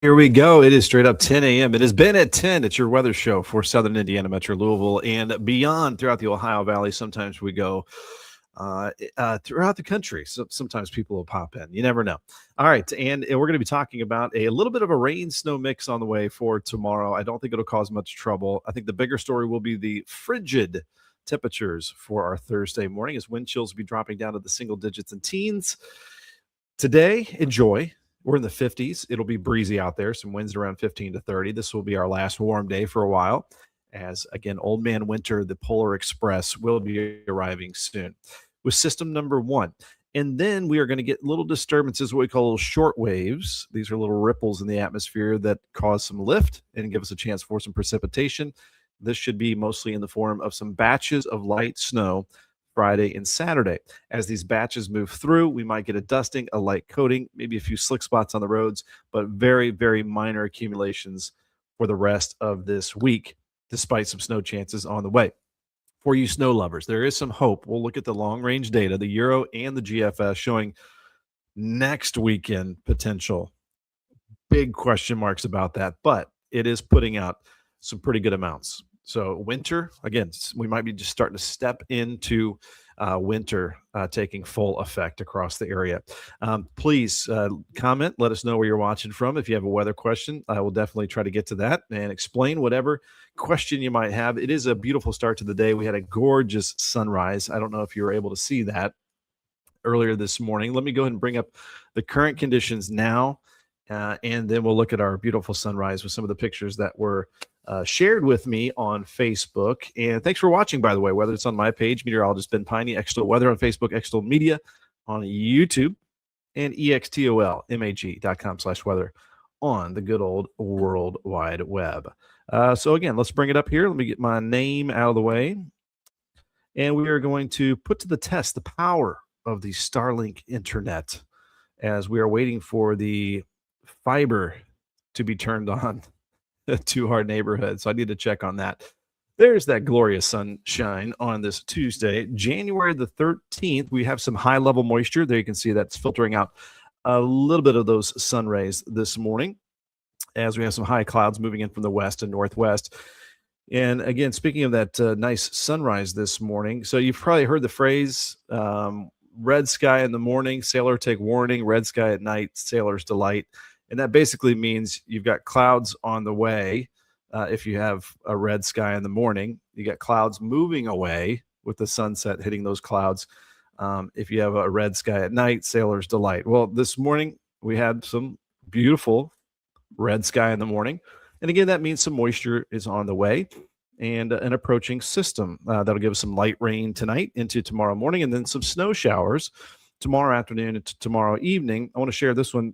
Here we go. It is straight up 10 a.m. It has been at 10. It's your weather show for Southern Indiana, Metro Louisville, and beyond throughout the Ohio Valley. Sometimes we go throughout the country. So sometimes people will pop in. You never know. All right. And we're going to be talking about a little bit of a rain snow mix on the way for tomorrow. I don't think it'll cause much trouble. I think the bigger story will be the frigid temperatures for our Thursday morning as wind chills will be dropping down to the single digits and teens. Today, enjoy. We're in the 50s. It'll be breezy out there. Some winds around 15 to 30. This will be our last warm day for a while. As again, Old Man Winter, the Polar Express, will be arriving soon with system number one. And then we are going to get little disturbances, what we call little short waves. These are little ripples in the atmosphere that cause some lift and give us a chance for some precipitation. This should be mostly in the form of some batches of light snow Friday and Saturday. As these batches move through, we might get a dusting, a light coating, maybe a few slick spots on the roads, but very, very minor accumulations for the rest of this week, despite some snow chances on the way. For you snow lovers, there is some hope. We'll look at the long-range data, the Euro and the GFS, showing next weekend potential. Big question marks about that, but it is putting out some pretty good amounts. So winter, again, we might be just starting to step into winter taking full effect across the area. Please comment. Let us know where you're watching from. If you have a weather question, I will definitely try to get to that and explain whatever question you might have. It is a beautiful start to the day. We had a gorgeous sunrise. I don't know if you were able to see that earlier this morning. Let me go ahead and bring up the current conditions now. And then we'll look at our beautiful sunrise with some of the pictures that were shared with me on Facebook. And thanks for watching, by the way, whether it's on my page, Meteorologist Ben Peine, Extol Weather on Facebook, Extol Media on YouTube, and extolmag.com/weather on the good old World Wide Web. So again, let's bring it up here. Let me get my name out of the way. And we are going to put to the test the power of the Starlink internet as we are waiting for the fiber to be turned on to our neighborhood. So I need to check on that. There's that glorious sunshine on this Tuesday, January the 13th. We have some high level moisture. There you can see that's filtering out a little bit of those sun rays this morning as we have some high clouds moving in from the west and northwest. And again, speaking of that nice sunrise this morning, so you've probably heard the phrase, red sky in the morning, sailor take warning, red sky at night, sailor's delight. And that basically means you've got clouds on the way. If you have a red sky in the morning, you got clouds moving away with the sunset hitting those clouds. If you have a red sky at night, sailor's delight. Well, this morning we had some beautiful red sky in the morning. And again, that means some moisture is on the way and an approaching system that'll give us some light rain tonight into tomorrow morning and then some snow showers tomorrow afternoon and tomorrow evening. I want to share this one.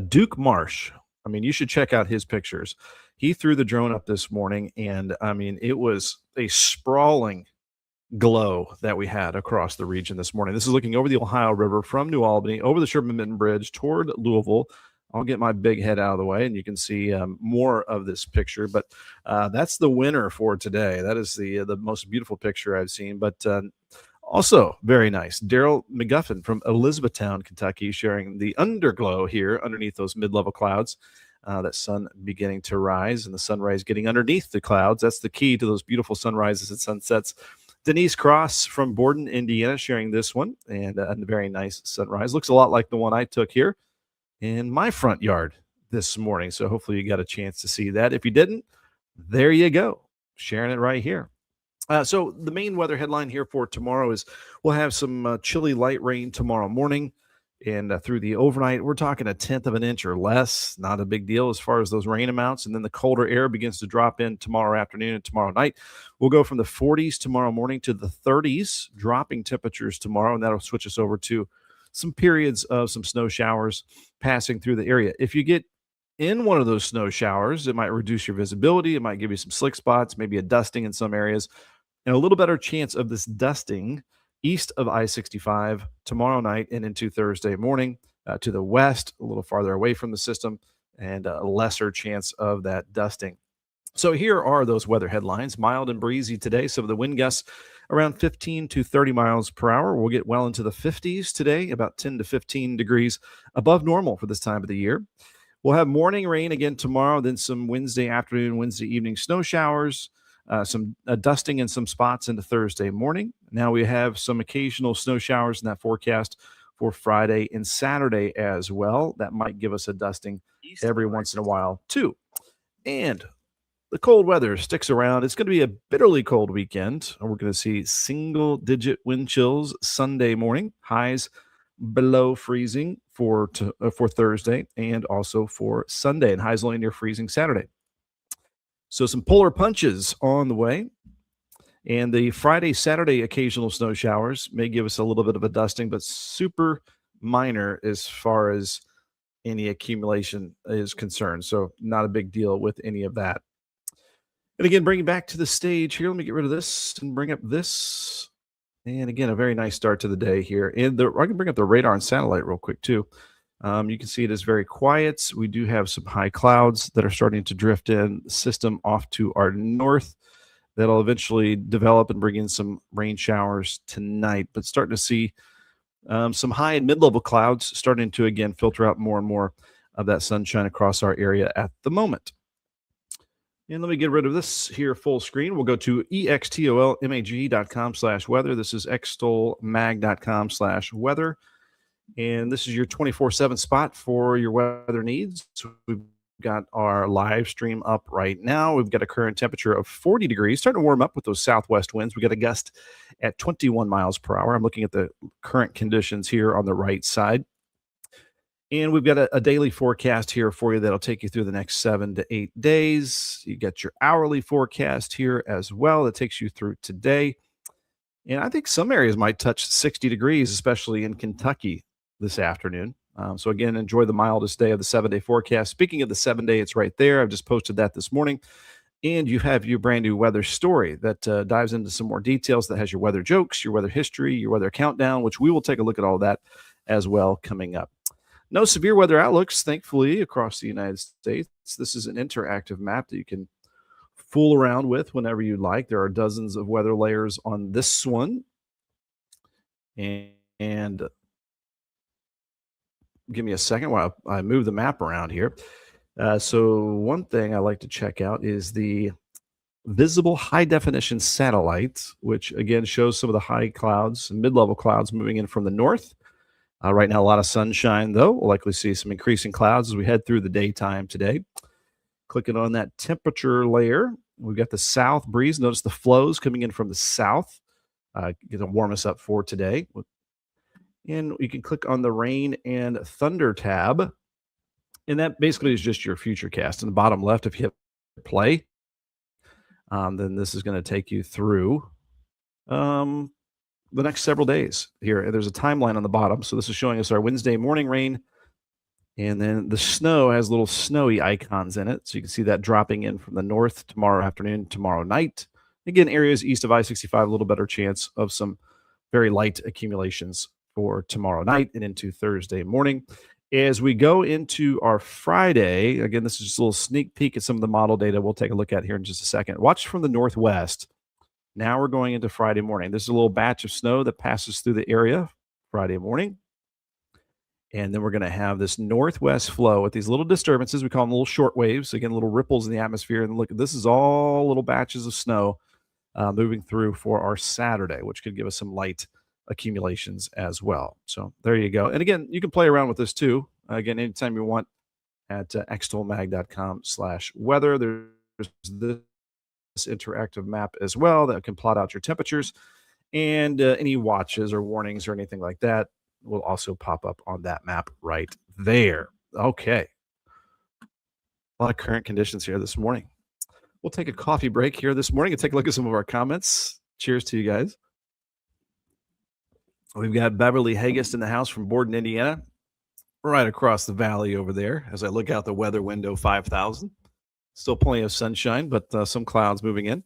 Duke Marsh. I mean, you should check out his pictures. He threw the drone up this morning, and I mean, it was a sprawling glow that we had across the region this morning. This is looking over the Ohio River from New Albany, over the Sherman Bridge toward Louisville. I'll get my big head out of the way, and you can see more of this picture. But that's the winner for today. That is the most beautiful picture I've seen. But also very nice. Daryl McGuffin from Elizabethtown, Kentucky, sharing the underglow here underneath those mid-level clouds. That sun beginning to rise and the sunrise getting underneath the clouds. That's the key to those beautiful sunrises and sunsets. Denise Cross from Borden, Indiana, sharing this one, and a very nice sunrise. Looks a lot like the one I took here in my front yard this morning. So hopefully you got a chance to see that. If you didn't, there you go. Sharing it right here. So the main weather headline here for tomorrow is we'll have some chilly light rain tomorrow morning and through the overnight. We're talking 1/10 of an inch or less. Not a big deal as far as those rain amounts. And then the colder air begins to drop in tomorrow afternoon and tomorrow night. We'll go from the 40s tomorrow morning to the 30s, dropping temperatures tomorrow. And that'll switch us over to some periods of some snow showers passing through the area. If you get in one of those snow showers, it might reduce your visibility. It might give you some slick spots, maybe a dusting in some areas. And a little better chance of this dusting east of I-65 tomorrow night and into Thursday morning to the west, a little farther away from the system, and a lesser chance of that dusting. So here are those weather headlines. Mild and breezy today. So the wind gusts around 15 to 30 miles per hour. We'll get well into the 50s today, about 10 to 15 degrees above normal for this time of the year. We'll have morning rain again tomorrow, then some Wednesday afternoon, Wednesday evening snow showers, some dusting in some spots into Thursday morning. Now we have some occasional snow showers in that forecast for Friday and Saturday as well. That might give us a dusting every once in a while, too. And the cold weather sticks around. It's going to be a bitterly cold weekend. We're going to see single digit wind chills Sunday morning, highs below freezing for Thursday and also for Sunday, and highs only near freezing Saturday. So some polar punches on the way. And the Friday, Saturday occasional snow showers may give us a little bit of a dusting, but super minor as far as any accumulation is concerned. So not a big deal with any of that. And again, bring it back to the stage here. Let me get rid of this and bring up this. And again, a very nice start to the day here. And I can bring up the radar and satellite real quick too. You can see it is very quiet. We do have some high clouds that are starting to drift in the system off to our north. That'll eventually develop and bring in some rain showers tonight. But starting to see some high and mid-level clouds starting to again filter out more and more of that sunshine across our area at the moment. And let me get rid of this here full screen. We'll go to extolmag.com/weather. This is extolmag.com/weather. And this is your 24/7 spot for your weather needs. We've got our live stream up right now. We've got a current temperature of 40 degrees, starting to warm up with those southwest winds. We got a gust at 21 miles per hour. I'm looking at the current conditions here on the right side. And we've got a daily forecast here for you that'll take you through the next 7 to 8 days. You got your hourly forecast here as well that takes you through today. And I think some areas might touch 60 degrees, especially in Kentucky this afternoon. So again, enjoy the mildest day of the 7-day forecast. Speaking of the 7-day, it's right there. I've just posted that this morning. And you have your brand new weather story that dives into some more details, that has your weather jokes, your weather history, your weather countdown, which we will take a look at all that as well coming up. No severe weather outlooks, thankfully, across the United States. This is an interactive map that you can fool around with whenever you like. There are dozens of weather layers on this one. And give me a second while I move the map around here. So one thing I like to check out is the visible high definition satellite, which again shows some of the high clouds and mid-level clouds moving in from the north. Right now, a lot of sunshine, though. We'll likely see some increasing clouds as we head through the daytime today. Clicking on that temperature layer, we've got the south breeze. Notice the flows coming in from the south. Going to warm us up for today. And you can click on the rain and thunder tab. And that basically is just your future cast. In the bottom left, if you hit play, then this is going to take you through the next several days here. There's a timeline on the bottom. So this is showing us our Wednesday morning rain. And then the snow has little snowy icons in it. So you can see that dropping in from the north tomorrow afternoon, tomorrow night. Again, areas east of I-65, a little better chance of some very light accumulations for tomorrow night and into Thursday morning. As we go into our Friday, again, this is just a little sneak peek at some of the model data we'll take a look at here in just a second. Watch from the northwest. Now we're going into Friday morning. This is a little batch of snow that passes through the area Friday morning. And then we're going to have this northwest flow with these little disturbances. We call them little short waves. Again, little ripples in the atmosphere. And look, this is all little batches of snow moving through for our Saturday, which could give us some light accumulations as well. So there you go. And again, you can play around with this too. Again, anytime you want at extolmag.com/weather. There's this interactive map as well that can plot out your temperatures, and any watches or warnings or anything like that will also pop up on that map right there. Okay. A lot of current conditions here this morning. We'll take a coffee break here this morning and take a look at some of our comments. Cheers to you guys. We've got Beverly Hagist in the house from Borden, Indiana, right across the valley over there as I look out the weather window 5,000. Still plenty of sunshine, but some clouds moving in.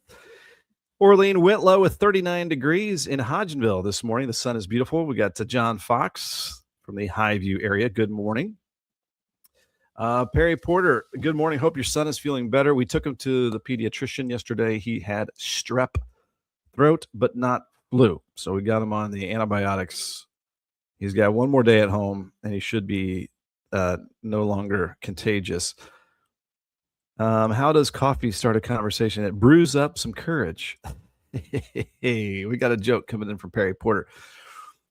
Orlean Whitlow with 39 degrees in Hodgenville this morning. The sun is beautiful. We got John Fox from the Highview area. Good morning. Perry Porter, good morning. Hope your son is feeling better. We took him to the pediatrician yesterday. He had strep throat, but not flu. So we got him on the antibiotics. He's got one more day at home, and he should be no longer contagious. How does coffee start a conversation? It brews up some courage. Hey, we got a joke coming in from Perry Porter.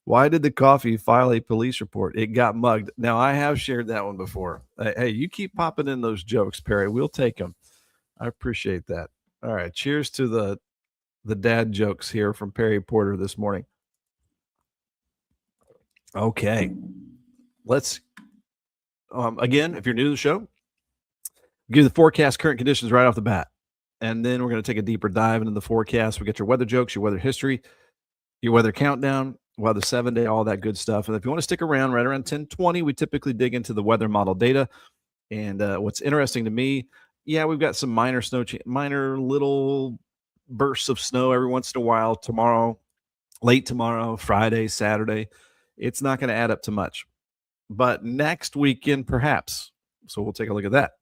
Why did the coffee file a police report? It got mugged. Now, I have shared that one before. Hey, you keep popping in those jokes, Perry. We'll take them. I appreciate that. All right. Cheers to the dad jokes here from Perry Porter this morning. Okay. Let's again, if you're new to the show, give the forecast current conditions right off the bat. And then we're going to take a deeper dive into the forecast. We get your weather jokes, your weather history, your weather countdown, weather 7-day, all that good stuff. And if you want to stick around right around 10:20, we typically dig into the weather model data. And what's interesting to me, yeah, we've got some minor snow, minor little bursts of snow every once in a while. Tomorrow, late tomorrow, Friday, Saturday, it's not going to add up to much. But next weekend, perhaps. So we'll take a look at that.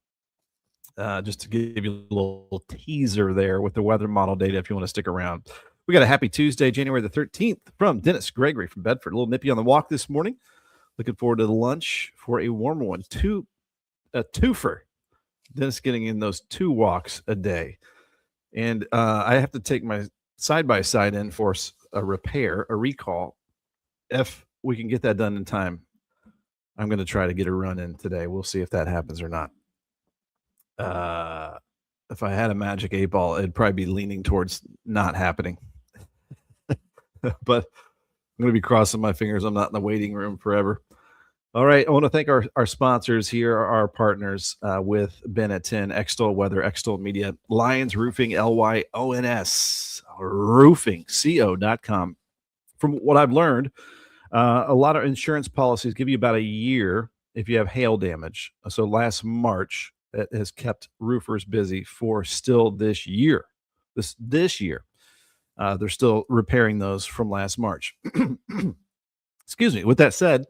Just to give you a little teaser there with the weather model data if you want to stick around. We got a happy Tuesday, January the 13th from Dennis Gregory from Bedford. A little nippy on the walk this morning. Looking forward to the lunch for a warmer one. A twofer. Dennis getting in those 2 walks a day. And I have to take my side-by-side in for a repair, a recall. If we can get that done in time, I'm going to try to get a run in today. We'll see if that happens or not. If I had a magic 8-ball, it'd probably be leaning towards not happening. But I'm going to be crossing my fingers. I'm not in the waiting room forever. All right. I want to thank our sponsors here, our partners with Ben at 10, Extol Weather, Extol Media, Lyons Roofing, LYONS, roofingco.com. From what I've learned, a lot of insurance policies give you about a year if you have hail damage. So last March, that has kept roofers busy for still this year. This year, they're still repairing those from last March. Excuse me. With that said,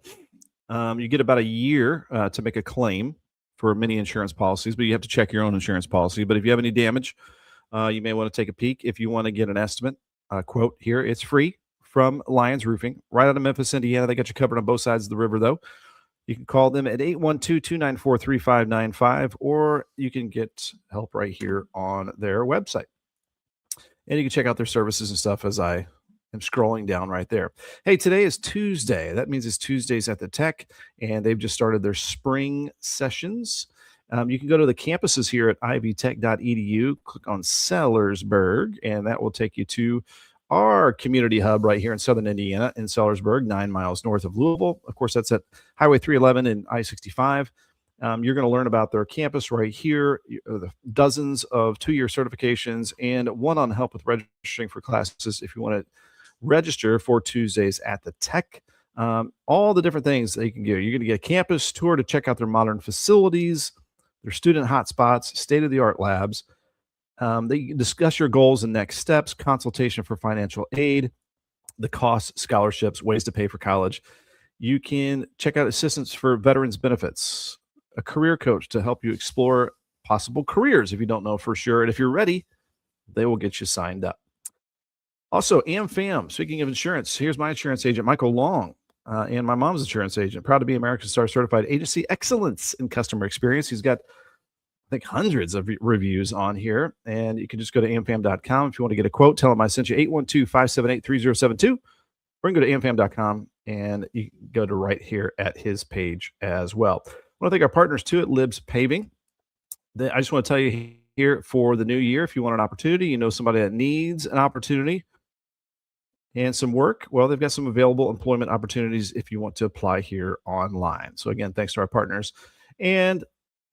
you get about a year to make a claim for many insurance policies, but you have to check your own insurance policy. But if you have any damage, you may want to take a peek. If you want to get an estimate, quote here, it's free from Lyons Roofing, right out of Memphis, Indiana. They got you covered on both sides of the river, though. You can call them at 812-294-3595, or you can get help right here on their website. And you can check out their services and stuff as I am scrolling down right there. Hey, today is Tuesday. That means it's Tuesdays at the Tech, and they've just started their spring sessions. You can go to the campuses here at ivtech.edu, click on Sellersburg, and that will take you to our community hub right here in southern Indiana in Sellersburg, 9 miles north of Louisville. Of course, that's at Highway 311 and I-65. You're going to learn about their campus right here, the dozens of 2-year certifications, and one on help with registering for classes if you want to register for Tuesdays at the Tech. All the different things that you can get. You're going to get a campus tour to check out their modern facilities, their student hotspots, state-of-the-art labs. They discuss your goals and next steps, consultation for financial aid, the costs, scholarships, ways to pay for college. You can check out assistance for veterans benefits, a career coach to help you explore possible careers if you don't know for sure. And if you're ready, they will get you signed up. Also, AmFam, speaking of insurance, here's my insurance agent, Michael Long, and my mom's insurance agent. Proud to be American Star Certified Agency Excellence in Customer Experience. He's got, I think, hundreds of reviews on here, and you can just go to amfam.com if you want to get a quote. Tell him I sent you 812-578-3072, or you can go to amfam.com, and you can go to right here at his page as well. I want to thank our partners, too, at Libs Paving. I just want to tell you here for the new year, if you want an opportunity, you know somebody that needs an opportunity and some work, well, they've got some available employment opportunities if you want to apply here online. So, again, thanks to our partners. And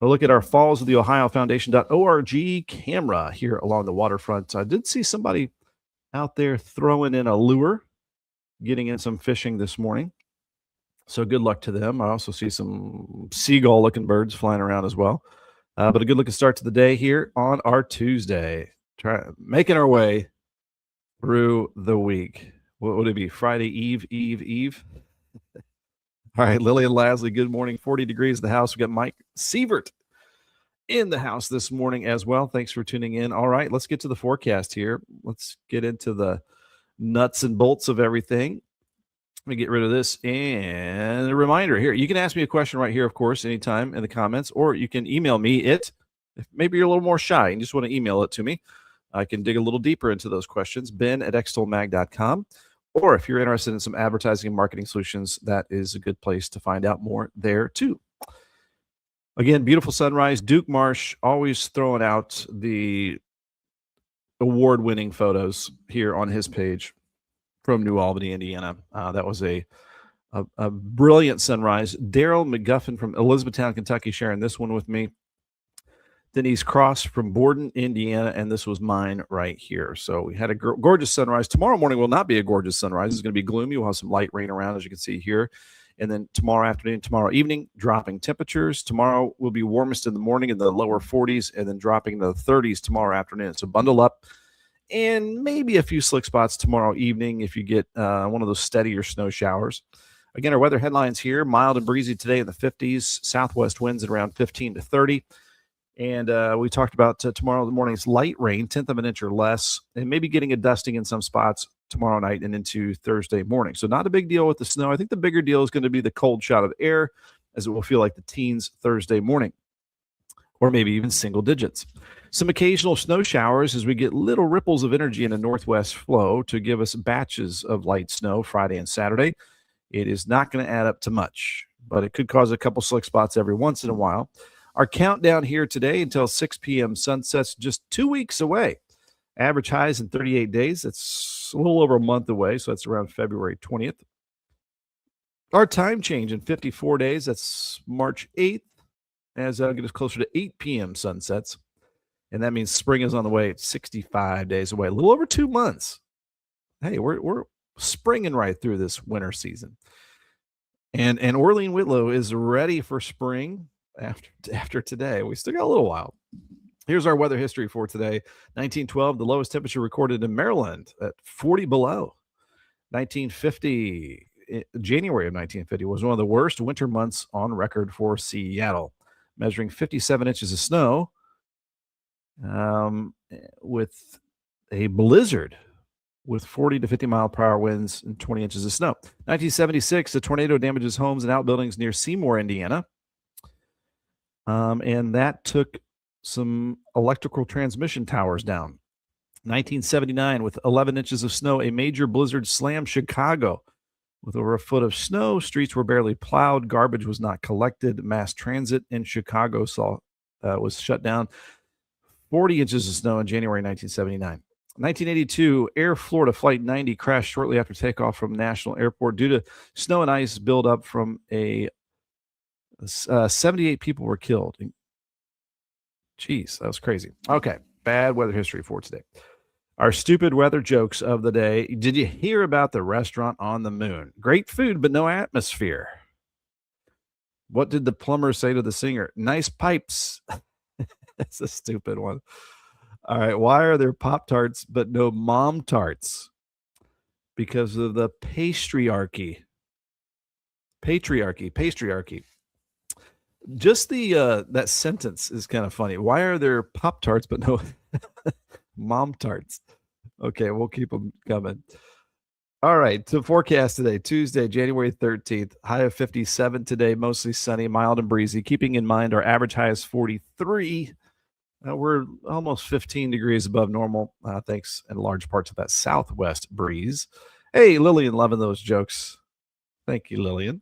a look at our Falls of the Ohio Foundation.org camera here along the waterfront. I did see somebody out there throwing in a lure, getting in some fishing this morning. So good luck to them. I also see some seagull-looking birds flying around as well. But a good looking start to the day here on our Tuesday. Making our way through the week. What would it be? Friday Eve? All right, Lily and Lasley, good morning. 40 degrees in the house. We got Mike Sievert in the house this morning as well. Thanks for tuning in. All right, let's get to the forecast here. Let's get into the nuts and bolts of everything. Let me get rid of this. And a reminder here, you can ask me a question right here, of course, anytime in the comments, or you can email me it. If maybe you're a little more shy and just want to email it to me, I can dig a little deeper into those questions, ben@extolmag.com. Or if you're interested in some advertising and marketing solutions, that is a good place to find out more there too. Again, beautiful sunrise. Duke Marsh always throwing out the award-winning photos here on his page from New Albany, Indiana. That was a brilliant sunrise. Daryl McGuffin from Elizabethtown, Kentucky, sharing this one with me. Denise Cross from Borden, Indiana, and this was mine right here. So we had a gorgeous sunrise. Tomorrow morning will not be a gorgeous sunrise. It's going to be gloomy. We'll have some light rain around, as you can see here. And then tomorrow afternoon, tomorrow evening, dropping temperatures. Tomorrow will be warmest in the morning in the lower 40s and then dropping to the 30s tomorrow afternoon. So bundle up. And maybe a few slick spots tomorrow evening if you get one of those steadier snow showers. Again, our weather headlines here: mild and breezy today in the 50s, southwest winds at around 15 to 30. And we talked about tomorrow morning's light rain, 1/10 of an inch or less, and maybe getting a dusting in some spots tomorrow night and into Thursday morning. So not a big deal with the snow. I think the bigger deal is going to be the cold shot of air, as it will feel like the teens Thursday morning, or maybe even single digits. Some occasional snow showers as we get little ripples of energy in a northwest flow to give us batches of light snow Friday and Saturday. It is not going to add up to much, but it could cause a couple slick spots every once in a while. Our countdown here today until 6 p.m. sunsets just 2 weeks away. Average highs in 38 days. That's a little over a month away, so that's around February 20th. Our time change in 54 days. That's March 8th, as I'll get us closer to 8 p.m. sunsets. And that means spring is on the way. It's 65 days away, a little over 2 months. Hey, we're springing right through this winter season. And Orlean Whitlow is ready for spring after today. We still got a little while. Here's our weather history for today. 1912, the lowest temperature recorded in Maryland at 40 below. 1950, January of 1950 was one of the worst winter months on record for Seattle, measuring 57 inches of snow with a blizzard with 40 to 50 mile per hour winds and 20 inches of snow. 1976, a tornado damages homes and outbuildings near Seymour, Indiana. And that took some electrical transmission towers down. 1979, with 11 inches of snow, a major blizzard slammed Chicago. With over a foot of snow, streets were barely plowed, garbage was not collected, mass transit in Chicago was shut down. 40 inches of snow in January 1979. 1982, Air Florida Flight 90 crashed shortly after takeoff from National Airport due to snow and ice buildup from 78 people were killed. Jeez, that was crazy. Okay, bad weather history for today. Our stupid weather jokes of the day. Did you hear about the restaurant on the moon? Great food, but no atmosphere. What did the plumber say to the singer? Nice pipes. That's a stupid one. All right, why are there Pop-Tarts but no Mom-Tarts? Because of the patriarchy. Patriarchy. Just that sentence is kind of funny. Why are there Pop-Tarts but no Mom-Tarts? Okay, we'll keep them coming. All right, so forecast today, Tuesday, January 13th, high of 57 today, mostly sunny, mild and breezy. Keeping in mind our average high is 43. We're almost 15 degrees above normal, thanks in large part to that southwest breeze. Hey, Lillian, loving those jokes. Thank you, Lillian.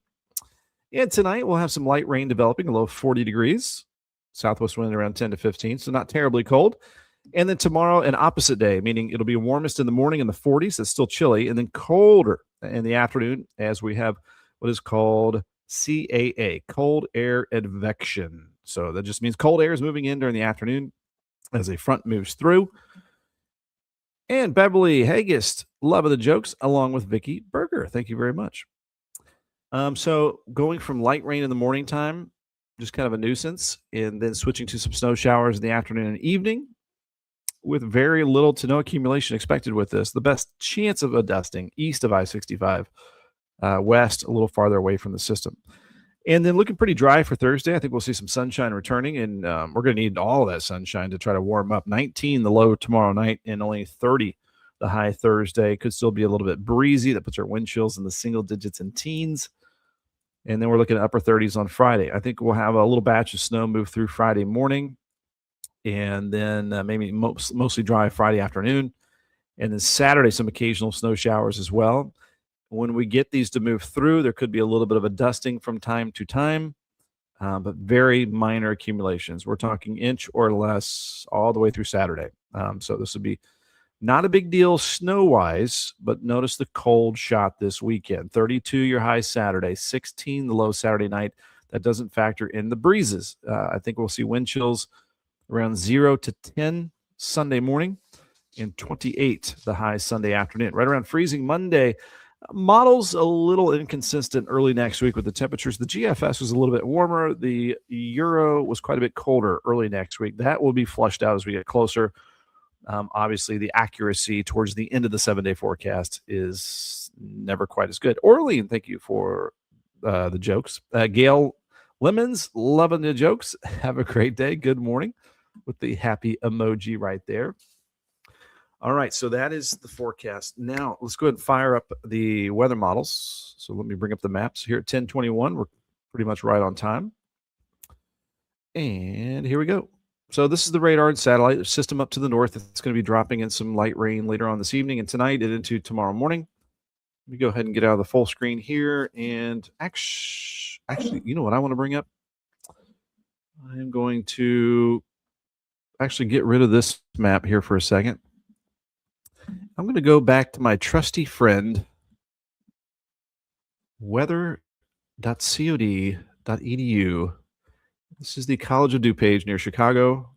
And tonight we'll have some light rain developing, a low of 40 degrees. Southwest wind around 10 to 15, so not terribly cold. And then tomorrow, an opposite day, meaning it'll be warmest in the morning in the 40s. It's still chilly, and then colder in the afternoon as we have what is called CAA, cold air advection. So that just means cold air is moving in during the afternoon as a front moves through. And Beverly Hagist, loving the jokes, along with Vicky Berger. Thank you very much. So going from light rain in the morning time, just kind of a nuisance, and then switching to some snow showers in the afternoon and evening with very little to no accumulation expected with this. The best chance of a dusting east of I-65, west, a little farther away from the system. And then looking pretty dry for Thursday. I think we'll see some sunshine returning, and we're going to need all of that sunshine to try to warm up. 19 the low tomorrow night, and only 30 The high Thursday could still be a little bit breezy. That puts our wind chills in the single digits and teens. And then we're looking at upper 30s on Friday. I think we'll have a little batch of snow move through Friday morning, and then maybe mostly dry Friday afternoon. And then Saturday, some occasional snow showers as well. When we get these to move through, there could be a little bit of a dusting from time to time, but very minor accumulations. We're talking inch or less all the way through Saturday. So this would be not a big deal snow wise, but notice the cold shot this weekend. 32 your high Saturday, 16 the low Saturday night. That doesn't factor in the breezes. I think we'll see wind chills around 0 to 10 Sunday morning and 28 the high Sunday afternoon. Right around freezing Monday. Models a little inconsistent early next week with the temperatures. The GFS was a little bit warmer. The Euro was quite a bit colder early next week. That will be flushed out as we get closer. Obviously, the accuracy towards the end of the 7-day forecast is never quite as good. Orlean, thank you for the jokes. Gail Lemons, loving the jokes. Have a great day. Good morning with the happy emoji right there. All right, so that is the forecast. Now, let's go ahead and fire up the weather models. So let me bring up the maps here at 10:21. We're pretty much right on time. And here we go. So this is the radar and satellite system up to the north. It's going to be dropping in some light rain later on this evening and tonight and into tomorrow morning. Let me go ahead and get out of the full screen here. And actually, you know what I want to bring up? I'm going to actually get rid of this map here for a second. I'm going to go back to my trusty friend, weather.cod.edu. This is the College of Dew page near Chicago.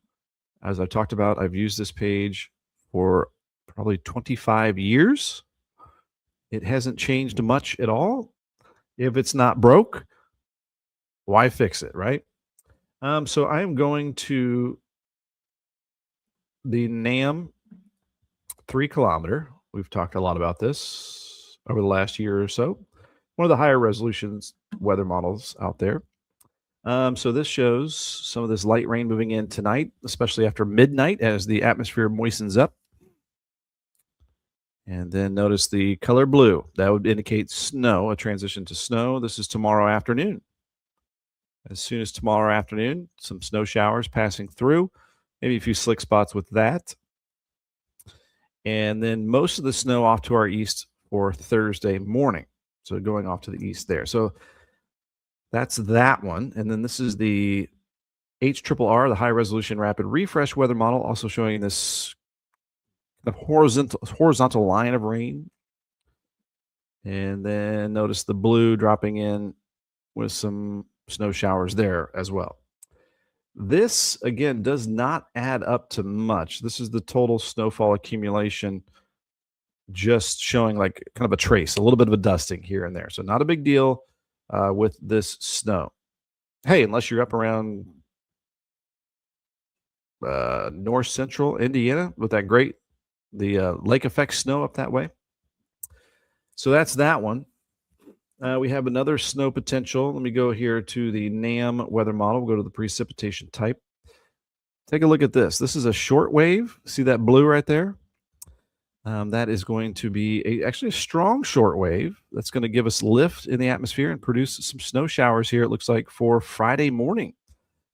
As I've talked about, I've used this page for probably 25 years. It hasn't changed much at all. If it's not broke, why fix it, right? So I'm going to the NAM 3-kilometer. We've talked a lot about this over the last year or so. One of the higher resolutions weather models out there. So this shows some of this light rain moving in tonight, especially after midnight as the atmosphere moistens up. And then notice the color blue. That would indicate snow, a transition to snow. This is tomorrow afternoon. As soon as tomorrow afternoon, some snow showers passing through, maybe a few slick spots with that. And then most of the snow off to our east for Thursday morning. So going off to the east there. So that's that one. And then this is the HRRR, the high resolution rapid refresh weather model, also showing this kind of horizontal line of rain. And then notice the blue dropping in with some snow showers there as well. This, again, does not add up to much. This is the total snowfall accumulation, just showing like kind of a trace, a little bit of a dusting here and there. So not a big deal with this snow. Hey, unless you're up around north central Indiana with that the lake effect snow up that way. So that's that one. We have another snow potential. Let me go here to the NAM weather model. We'll go to the precipitation type. Take a look at this. This is a short wave. See that blue right there? That is going to be actually a strong short wave that's going to give us lift in the atmosphere and produce some snow showers here, it looks like, for Friday morning.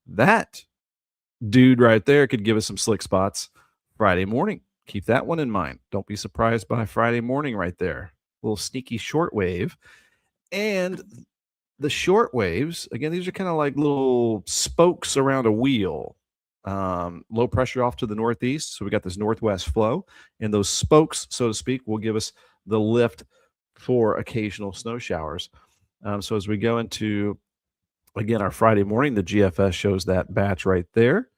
That dude right there could give us some slick spots Friday morning. Keep that one in mind. Don't be surprised by Friday morning right there. A little sneaky short wave. And the short waves, again, these are kind of like little spokes around a wheel. Low pressure off to the northeast. So we got this northwest flow. And those spokes, so to speak, will give us the lift for occasional snow showers. So as we go into, again, our Friday morning, the GFS shows that batch right there.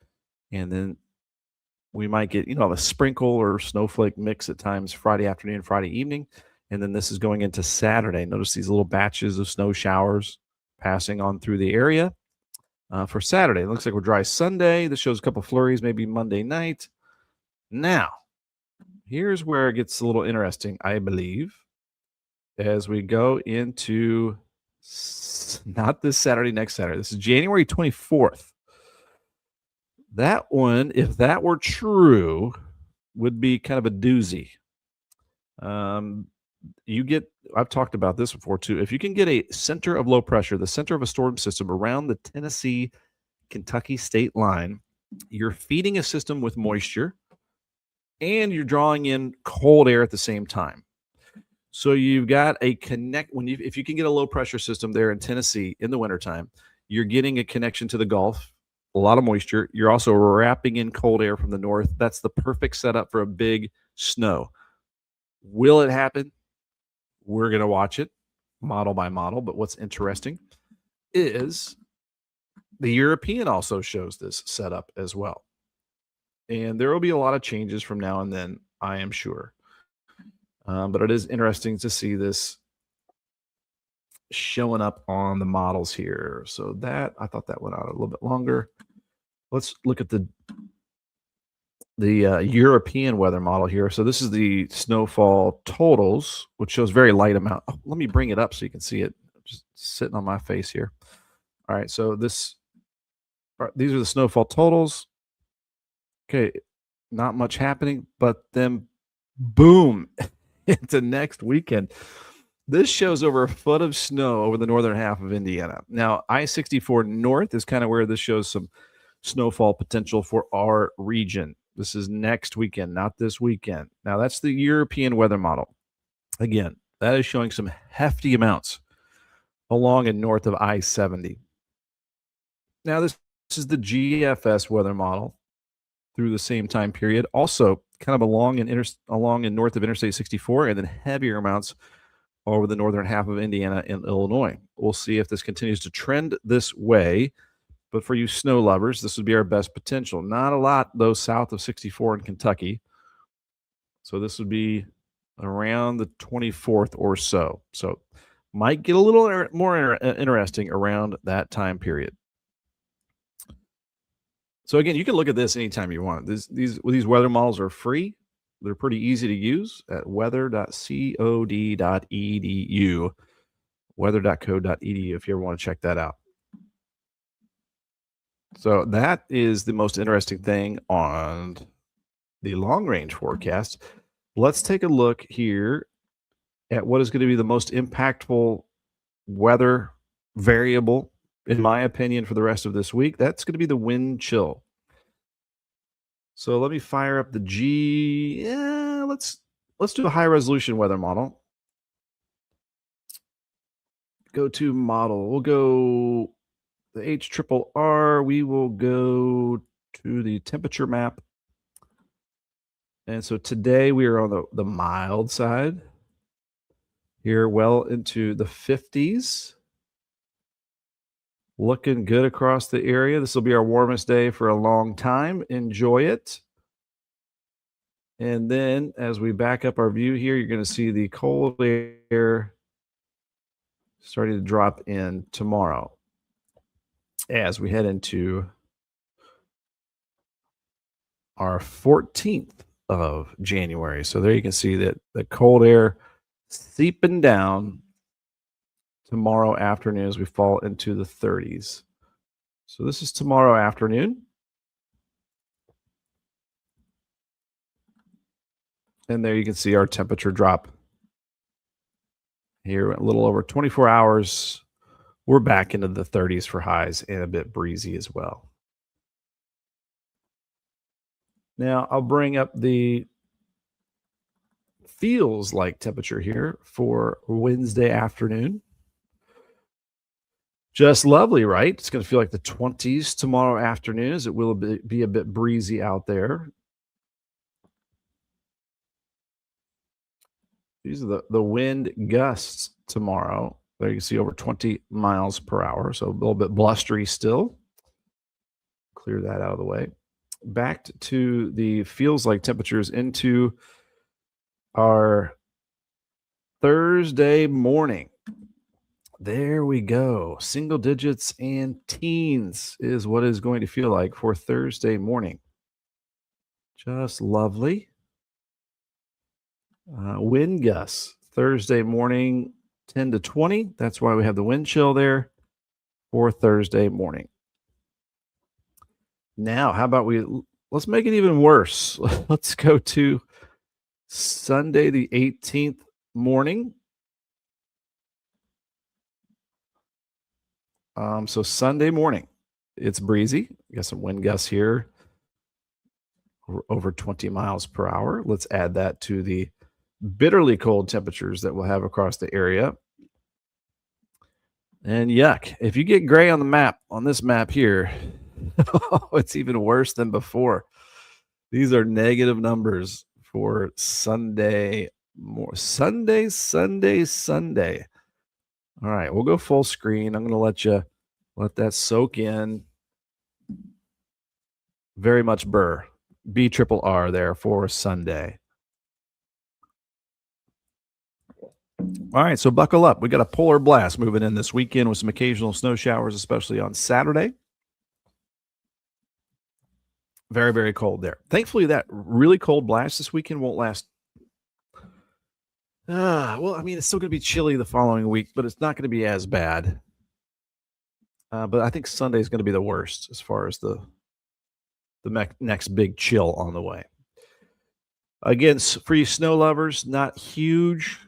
And then we might get, a sprinkle or snowflake mix at times Friday afternoon, Friday evening. And then this is going into Saturday. Notice these little batches of snow showers passing on through the area. For Saturday, it looks like we're dry Sunday. This shows a couple flurries, maybe Monday night. Now, here's where it gets a little interesting, I believe, as we go into not this Saturday, next Saturday. This is January 24th. That one, if that were true, would be kind of a doozy. Um, you get, I've talked about this before too. If you can get a center of low pressure, the center of a storm system around the Tennessee Kentucky state line, you're feeding a system with moisture and you're drawing in cold air at the same time. So you've got a connect when you if you can get a low pressure system there in Tennessee in the wintertime, you're getting a connection to the Gulf, a lot of moisture. You're also wrapping in cold air from the north. That's the perfect setup for a big snow. Will it happen? We're going to watch it model by model. But what's interesting is the European also shows this setup as well. And there will be a lot of changes from now and then, I am sure. But it is interesting to see this showing up on the models here. So that I thought that went out a little bit longer. Let's look at the European weather model here. So this is the snowfall totals, which shows very light amount. Oh, let me bring it up so you can see it. Just sitting on my face here. All right, so these are the snowfall totals. Okay, not much happening, but then boom, into next weekend. This shows over a foot of snow over the northern half of Indiana. Now, I-64 North is kind of where this shows some snowfall potential for our region. This is next weekend, not this weekend. Now, that's the European weather model. Again, that is showing some hefty amounts along and north of I-70. Now, this is the GFS weather model through the same time period. Also, kind of along and north of Interstate 64, and then heavier amounts over the northern half of Indiana and Illinois. We'll see if this continues to trend this way. But for you snow lovers, this would be our best potential. Not a lot, though, south of 64 in Kentucky. So this would be around the 24th or so. So might get a little more interesting around that time period. So again, you can look at this anytime you want. These weather models are free. They're pretty easy to use at weather.cod.edu, weather.code.edu if you ever want to check that out. So that is the most interesting thing on the long range forecast. Let's take a look here at what is going to be the most impactful weather variable, in my opinion, for the rest of this week. That's going to be the wind chill. So let me fire up the G. Yeah, let's do a high resolution weather model. Go to model. We'll go the HRRR. We will go to the temperature map. And so today we are on the mild side. Here, well into the 50s. Looking good across the area. This will be our warmest day for a long time. Enjoy it. And then as we back up our view here, you're going to see the cold air starting to drop in tomorrow as we head into our 14th of January. So there you can see that the cold air seeping down tomorrow afternoon as we fall into the 30s. So this is tomorrow afternoon. And there you can see our temperature drop here a little over 24 hours. We're back into the 30s for highs and a bit breezy as well. Now I'll bring up the feels like temperature here for Wednesday afternoon. Just lovely, right? It's going to feel like the 20s tomorrow afternoon as it will be a bit breezy out there. These are the wind gusts tomorrow. There you can see over 20 miles per hour, so a little bit blustery still. Clear that out of the way. Back to the feels like temperatures into our Thursday morning. There we go. Single digits and teens is what it's going to feel like for Thursday morning. Just lovely. Wind gusts Thursday morning 10 to 20. That's why we have the wind chill there for Thursday morning. Now, how about let's make it even worse. Let's go to Sunday, the 18th morning. So Sunday morning, it's breezy. Got some wind gusts here over 20 miles per hour. Let's add that to the bitterly cold temperatures that we'll have across the area. And yuck, if you get gray on the map, on this map here, it's even worse than before. These are negative numbers for Sunday. Sunday. All right, we'll go full screen. I'm going to let that soak in. Very much burr. B triple R there for Sunday. All right, so buckle up. We got a polar blast moving in this weekend with some occasional snow showers, especially on Saturday. Very, very cold there. Thankfully, that really cold blast this weekend won't last. Well, I mean, it's still going to be chilly the following week, but it's not going to be as bad. But I think Sunday is going to be the worst as far as the next big chill on the way. Again, for you snow lovers, not huge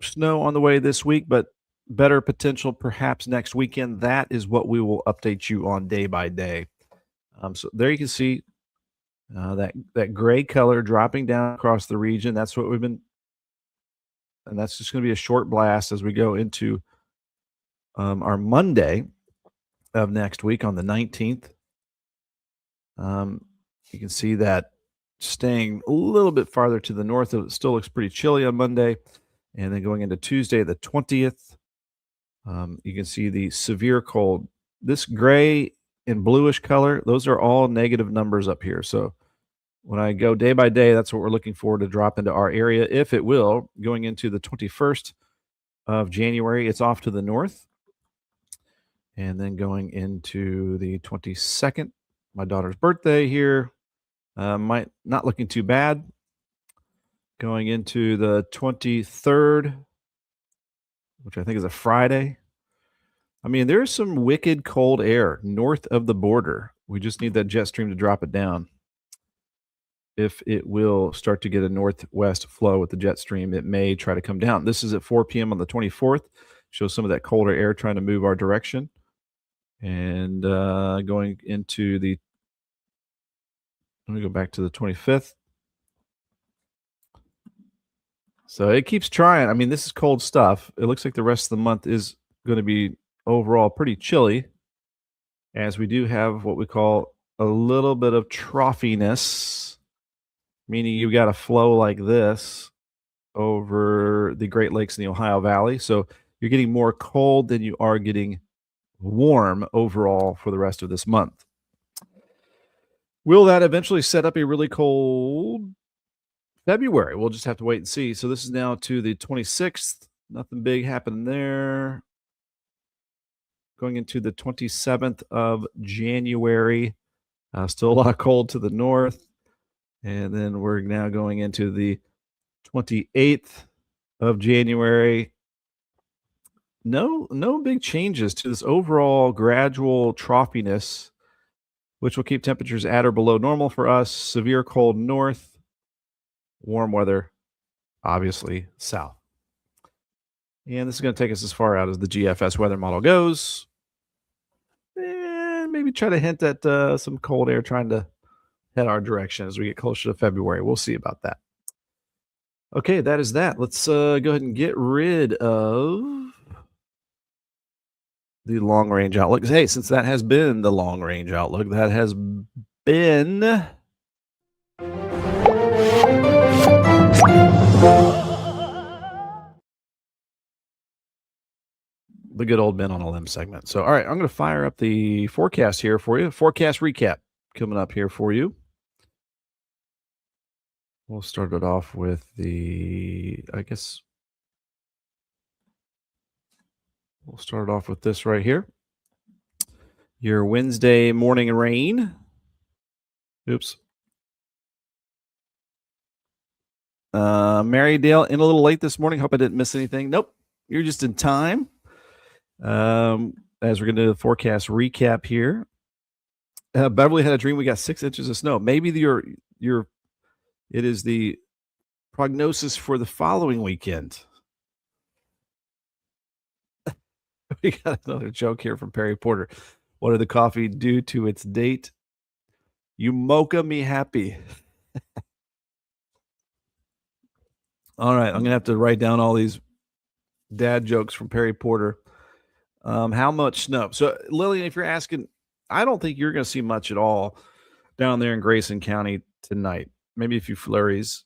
snow on the way this week, but better potential perhaps next weekend. That is what we will update you on day by day. So there you can see that gray color dropping down across the region. That's what we've been, and that's just going to be a short blast as we go into our Monday of next week on the 19th. You can see that staying a little bit farther to the north. It still looks pretty chilly on Monday. And then going into Tuesday, the 20th, you can see the severe cold. This gray and bluish color, those are all negative numbers up here. So when I go day by day, that's what we're looking for to drop into our area, if it will. Going into the 21st of January, it's off to the north. And then going into the 22nd, my daughter's birthday here, might not looking too bad. Going into the 23rd, which I think is a Friday. I mean, there's some wicked cold air north of the border. We just need that jet stream to drop it down. If it will start to get a northwest flow with the jet stream, it may try to come down. This is at 4 p.m. on the 24th. Shows some of that colder air trying to move our direction. And going into the, let me go back to the 25th. So it keeps trying. I mean, this is cold stuff. It looks like the rest of the month is going to be overall pretty chilly, as we do have what we call a little bit of troughiness, meaning you got a flow like this over the Great Lakes in the Ohio Valley. So you're getting more cold than you are getting warm overall for the rest of this month. Will that eventually set up a really cold February? We'll just have to wait and see. So this is now to the 26th. Nothing big happening there. Going into the 27th of January. Still a lot of cold to the north. And then we're now going into the 28th of January. No big changes to this overall gradual troughiness, which will keep temperatures at or below normal for us. Severe cold north, warm weather, obviously, south. And this is going to take us as far out as the GFS weather model goes. And maybe try to hint at some cold air trying to head our direction as we get closer to February. We'll see about that. Okay, that is that. Let's go ahead and get rid of the long range outlook. Hey, since that has been the long range outlook, that has been the good old Ben on a limb segment. So, all right, I'm going to fire up the forecast here for you. Forecast recap coming up here for you. We'll start it off with we'll start it off with this right here. Your Wednesday morning rain. Oops. Marydale in a little late this morning. Hope I didn't miss anything. Nope. You're just in time. As we're going to do the forecast recap here. Beverly had a dream we got 6 inches of snow. Maybe it is the Prognosis for the following weekend. We got another joke here from Perry Porter. What did the coffee do to its date? You mocha me happy. All right, I'm gonna have to write down all these dad jokes from Perry Porter. How much snow? So, Lillian, if you're asking, I don't think you're gonna see much at all down there in Grayson County tonight. Maybe a few flurries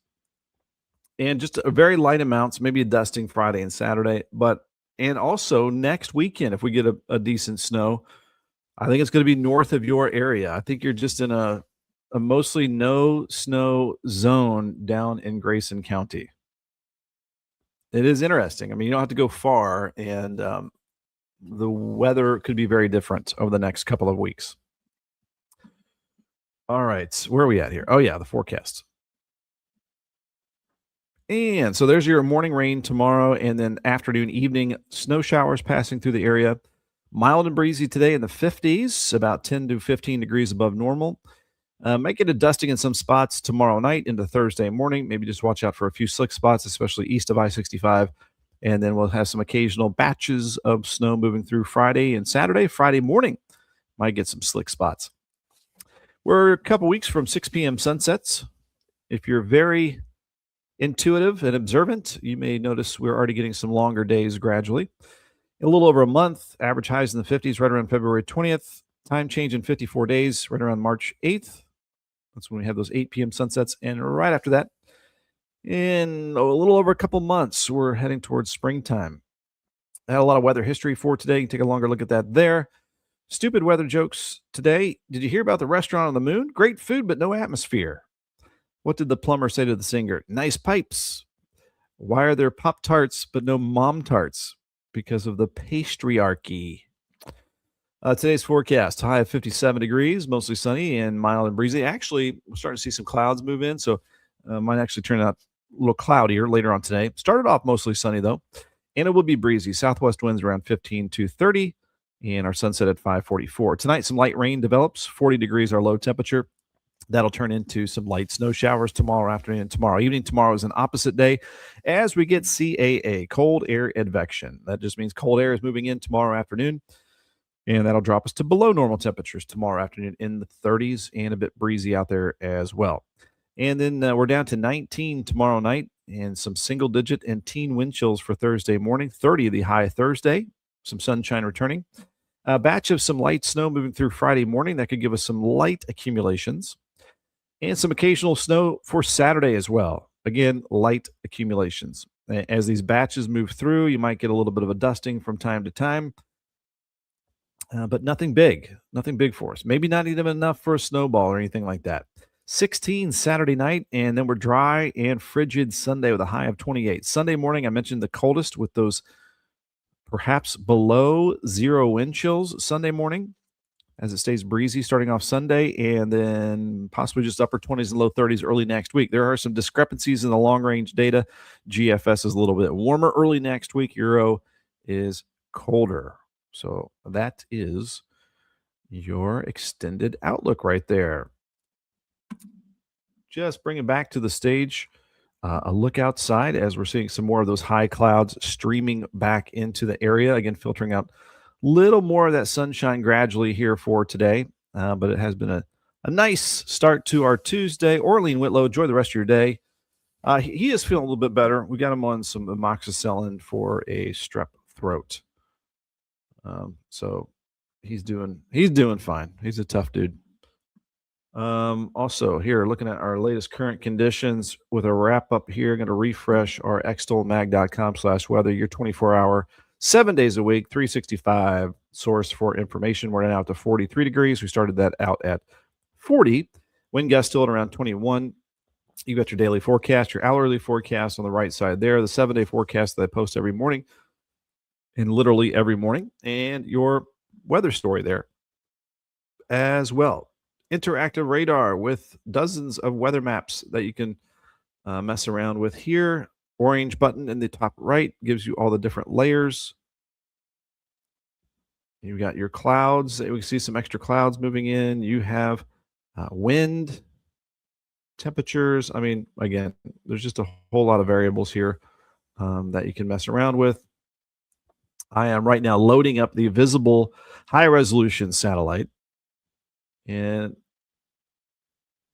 and just a very light amounts, maybe a dusting Friday and Saturday. But and also next weekend, if we get a decent snow, I think it's going to be north of your area. I think you're just in a mostly no snow zone down in Grayson County. It is interesting. I mean, you don't have to go far, and the weather could be very different over the next couple of weeks. All right, where are we at here? Oh yeah, the forecast. And so there's your morning rain tomorrow, and then afternoon, evening snow showers passing through the area. Mild and breezy today in the 50s, about 10 to 15 degrees above normal. Might get a dusting in some spots tomorrow night into Thursday morning. Maybe just watch out for a few slick spots, especially east of I 65. And then we'll have some occasional batches of snow moving through Friday and Saturday. Friday morning, might get some slick spots. We're a couple weeks from 6 p.m. sunsets. If you're very intuitive and observant, you may notice we're already getting some longer days gradually. A little over a month, average highs in the 50s right around February 20th. Time change in 54 days right around March 8th. That's when we have those 8 p.m. sunsets. And right after that, in a little over a couple months, we're heading towards springtime. I had a lot of weather history for today. You can take a longer look at that there. Stupid weather jokes today. Did you hear about the restaurant on the moon? Great food, but no atmosphere. What did the plumber say to the singer? Nice pipes. Why are there Pop Tarts but no Mom Tarts? Because of the patriarchy. Today's forecast, high of 57 degrees, mostly sunny and mild and breezy. Actually, we're starting to see some clouds move in, so might actually turn out a little cloudier later on today. Started off mostly sunny, though, and it will be breezy. Southwest winds around 15 to 30, and our sunset at 5:44. Tonight, some light rain develops. 40 degrees our low temperature. That'll turn into some light snow showers tomorrow afternoon and tomorrow evening. Tomorrow is an opposite day as we get CAA, cold air advection. That just means cold air is moving in tomorrow afternoon, and that'll drop us to below normal temperatures tomorrow afternoon in the 30s and a bit breezy out there as well. And then we're down to 19 tomorrow night and some single digit and teen wind chills for Thursday morning. 30 the high Thursday, some sunshine returning. A batch of some light snow moving through Friday morning that could give us some light accumulations and some occasional snow for Saturday as well. Again, light accumulations. As these batches move through, you might get a little bit of a dusting from time to time, but nothing big for us. Maybe not even enough for a snowball or anything like that. 16 Saturday night, and then we're dry and frigid Sunday with a high of 28. Sunday morning, I mentioned the coldest with those perhaps below zero wind chills Sunday morning as it stays breezy starting off Sunday, and then possibly just upper 20s and low 30s early next week. There are some discrepancies in the long range data. GFS is a little bit warmer early next week. Euro is colder. So that is your extended outlook right there. Just bring it back to the stage. A look outside as we're seeing some more of those high clouds streaming back into the area. Again, filtering out little more of that sunshine gradually here for today. But it has been a nice start to our Tuesday. Orlean Whitlow, enjoy the rest of your day. He is feeling a little bit better. We got him on some amoxicillin for a strep throat. So he's doing fine. He's a tough dude. Also here, looking at our latest current conditions with a wrap up here, going to refresh our extolmag.com/weather, your 24-hour, 7 days a week, 365 source for information. We're now out to 43 degrees. We started that out at 40. Wind gust still at around 21. You got your daily forecast, your hourly forecast on the right side there, the 7-day forecast that I post every morning and literally every morning, and your weather story there as well. Interactive radar with dozens of weather maps that you can mess around with here. Orange button in the top right gives you all the different layers. You've got your clouds. We see some extra clouds moving in. You have wind temperatures. I mean, again, there's just a whole lot of variables here that you can mess around with. I am right now loading up the visible high resolution satellite, and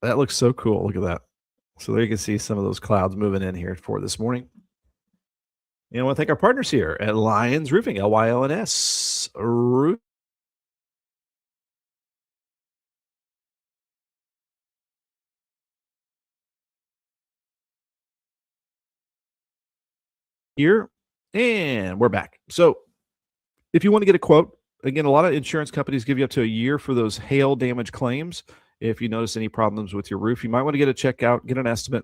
that looks so cool. Look at that. So there you can see some of those clouds moving in here for this morning. And I want to thank our partners here at Lyons Roofing, Lyons Roof. Here, and we're back. So if you want to get a quote, again, a lot of insurance companies give you up to a year for those hail damage claims. If you notice any problems with your roof, you might want to get a check out, get an estimate,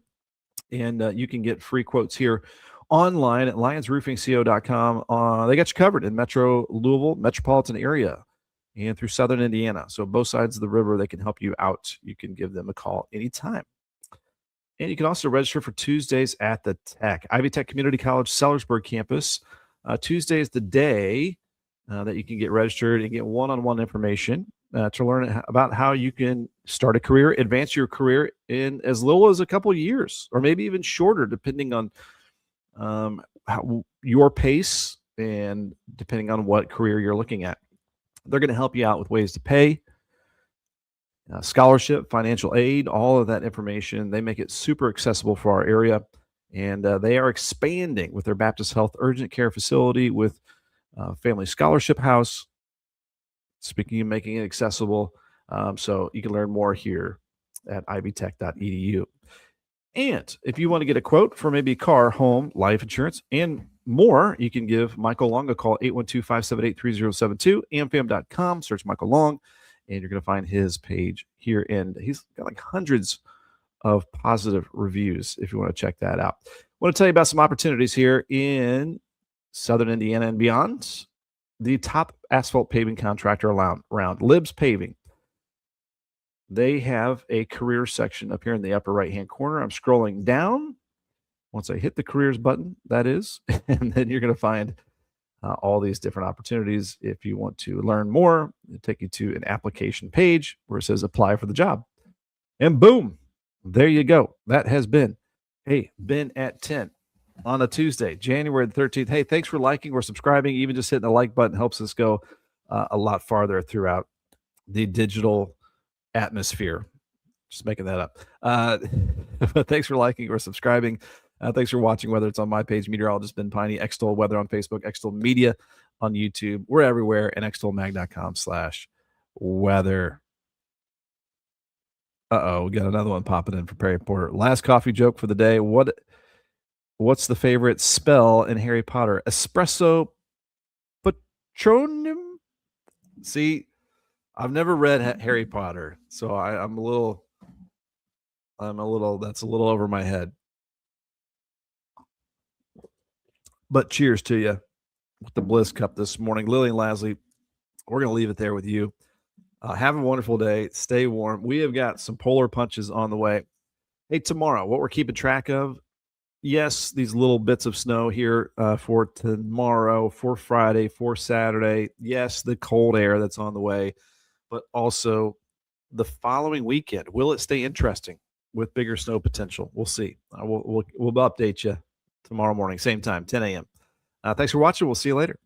and you can get free quotes here online at lionsroofingco.com. They got you covered in Metro Louisville, metropolitan area, and through Southern Indiana. So both sides of the river, they can help you out. You can give them a call anytime. And you can also register for Tuesdays at the Tech, Ivy Tech Community College, Sellersburg campus. Tuesday is the day that you can get registered and get one-on-one information to learn about how you can start a career, advance your career in as little as a couple of years, or maybe even shorter, depending on your pace and depending on what career you're looking at. They're going to help you out with ways to pay, scholarship, financial aid, all of that information. They make it super accessible for our area. And they are expanding with their Baptist Health Urgent Care Facility, with Family Scholarship House. Speaking of making it accessible, so you can learn more here at ivytech.edu. And if you want to get a quote for maybe car, home, life insurance, and more, you can give Michael Long a call, 812-578-3072, amfam.com, search Michael Long, and you're going to find his page here. And he's got like hundreds of positive reviews if you want to check that out. I want to tell you about some opportunities here in Southern Indiana and beyond. The top asphalt paving contractor around, Libs Paving. They have a career section up here in the upper right-hand corner. I'm scrolling down. Once I hit the careers button, that is, and then you're going to find all these different opportunities. If you want to learn more, it'll take you to an application page where it says apply for the job. And boom, there you go. That has been, hey, Ben at 10 on a Tuesday, January the 13th. Hey, thanks for liking or subscribing. Even just hitting the like button helps us go a lot farther throughout the digital atmosphere. Just making that up. But thanks for liking or subscribing. Thanks for watching, whether it's on my page, Meteorologist Ben Peine, Extol Weather on Facebook, Extol Media on YouTube. We're everywhere, and extolmag.com/weather. We got another one popping in for Perry Porter. Last coffee joke for the day. What's the favorite spell in Harry Potter? Espresso Patronum? See, I've never read Harry Potter, so I'm a little, that's a little over my head. But cheers to you with the Bliss Cup this morning. Lily and Lasley, we're going to leave it there with you. Have a wonderful day. Stay warm. We have got some polar punches on the way. Hey, tomorrow, what we're keeping track of, yes, these little bits of snow here for tomorrow, for Friday, for Saturday. Yes, the cold air that's on the way, but also the following weekend. Will it stay interesting with bigger snow potential? We'll see. We'll update you tomorrow morning, same time, 10 a.m. Thanks for watching. We'll see you later.